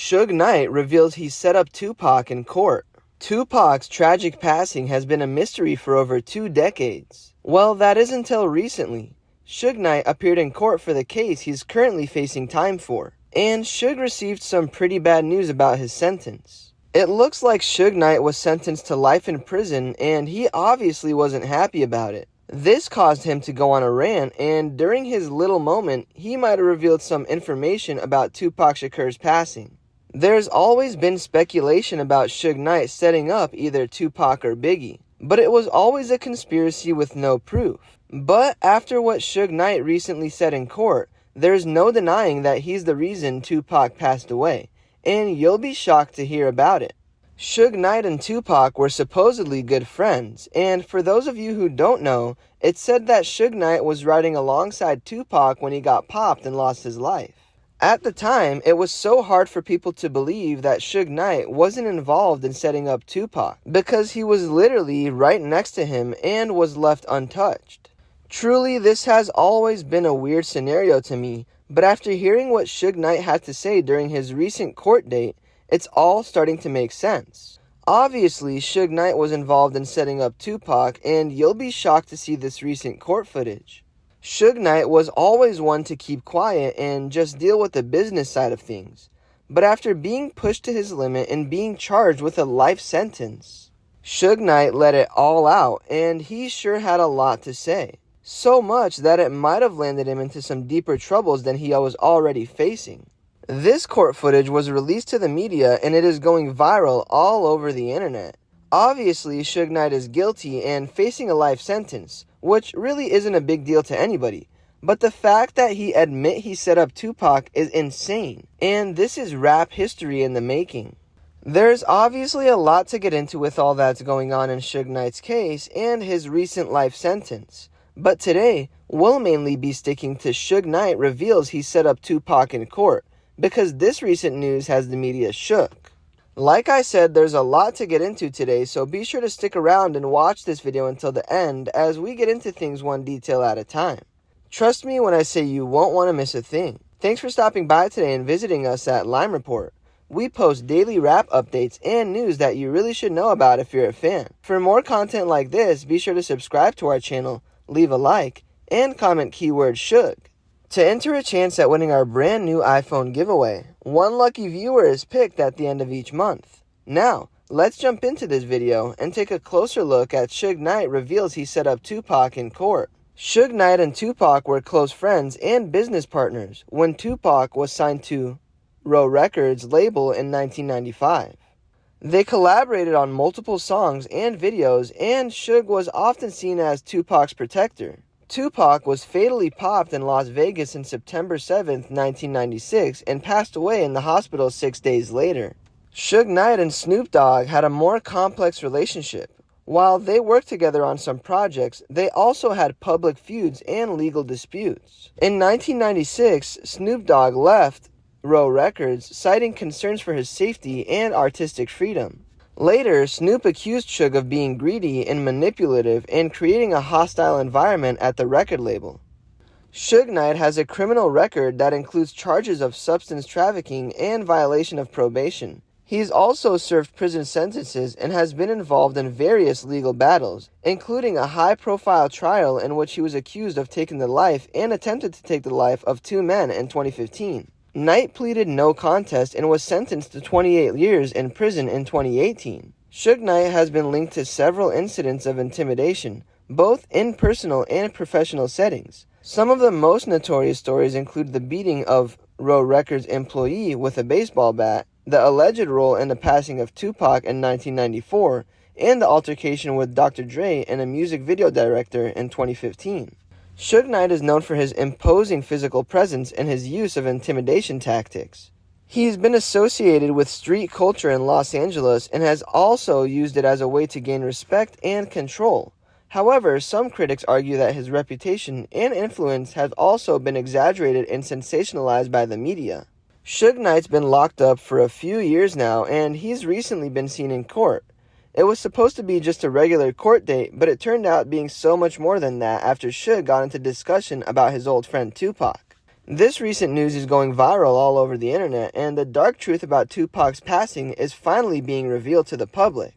Suge Knight reveals he set up Tupac in court. Tupac's tragic passing has been a mystery for over 2 decades. Well, that is until recently. Suge Knight appeared in court for the case he's currently facing time for. And Suge received some pretty bad news about his sentence. It looks like Suge Knight was sentenced to life in prison, and he obviously wasn't happy about it. This caused him to go on a rant, and during his little moment, he might have revealed some information about Tupac Shakur's passing. There's always been speculation about Suge Knight setting up either Tupac or Biggie, but it was always a conspiracy with no proof. But after what Suge Knight recently said in court, there's no denying that he's the reason Tupac passed away, and you'll be shocked to hear about it. Suge Knight and Tupac were supposedly good friends, and for those of you who don't know, it's said that Suge Knight was riding alongside Tupac when he got popped and lost his life. At the time, it was so hard for people to believe that Suge Knight wasn't involved in setting up Tupac, because he was literally right next to him and was left untouched. Truly, this has always been a weird scenario to me, but after hearing what Suge Knight had to say during his recent court date, it's all starting to make sense. Obviously, Suge Knight was involved in setting up Tupac, and you'll be shocked to see this recent court footage. Suge Knight was always one to keep quiet and just deal with the business side of things. But after being pushed to his limit and being charged with a life sentence, Suge Knight let it all out, and he sure had a lot to say. So much that it might have landed him into some deeper troubles than he was already facing. This court footage was released to the media, and it is going viral all over the internet. Obviously, Suge Knight is guilty and facing a life sentence, which really isn't a big deal to anybody. But the fact that he admit he set up Tupac is insane, and this is rap history in the making. There's obviously a lot to get into with all that's going on in Suge Knight's case and his recent life sentence. But today, we'll mainly be sticking to Suge Knight reveals he set up Tupac in court, because this recent news has the media shook. Like I said, there's a lot to get into today, so be sure to stick around and watch this video until the end as we get into things one detail at a time. Trust me when I say you won't want to miss a thing. Thanks for stopping by today and visiting us at Lime Report. We post daily rap updates and news that you really should know about if you're a fan. For more content like this, be sure to subscribe to our channel, leave a like, and comment keyword Suge. To enter a chance at winning our brand new iPhone giveaway, one lucky viewer is picked at the end of each month. Now, let's jump into this video and take a closer look at Suge Knight reveals he set up Tupac in court. Suge Knight and Tupac were close friends and business partners when Tupac was signed to Row Records label in 1995. They collaborated on multiple songs and videos, and Suge was often seen as Tupac's protector. Tupac was fatally popped in Las Vegas on September 7, 1996, and passed away in the hospital 6 days later. Suge Knight and Snoop Dogg had a more complex relationship. While they worked together on some projects, they also had public feuds and legal disputes. In 1996, Snoop Dogg left Row Records, citing concerns for his safety and artistic freedom. Later, Snoop accused Suge of being greedy and manipulative and creating a hostile environment at the record label. Suge Knight has a criminal record that includes charges of substance trafficking and violation of probation. He's also served prison sentences and has been involved in various legal battles, including a high-profile trial in which he was accused of taking the life and attempted to take the life of 2 men in 2015. Knight pleaded no contest and was sentenced to 28 years in prison in 2018. Suge Knight has been linked to several incidents of intimidation, both in personal and professional settings. Some of the most notorious stories include the beating of Row Records employee with a baseball bat, the alleged role in the passing of Tupac in 1994, and the altercation with Dr. Dre and a music video director in 2015. Suge Knight is known for his imposing physical presence and his use of intimidation tactics. He's been associated with street culture in Los Angeles and has also used it as a way to gain respect and control. However, some critics argue that his reputation and influence have also been exaggerated and sensationalized by the media. Suge Knight's been locked up for a few years now, and he's recently been seen in court. It was supposed to be just a regular court date, but it turned out being so much more than that after Suge got into discussion about his old friend Tupac. This recent news is going viral all over the internet, and the dark truth about Tupac's passing is finally being revealed to the public.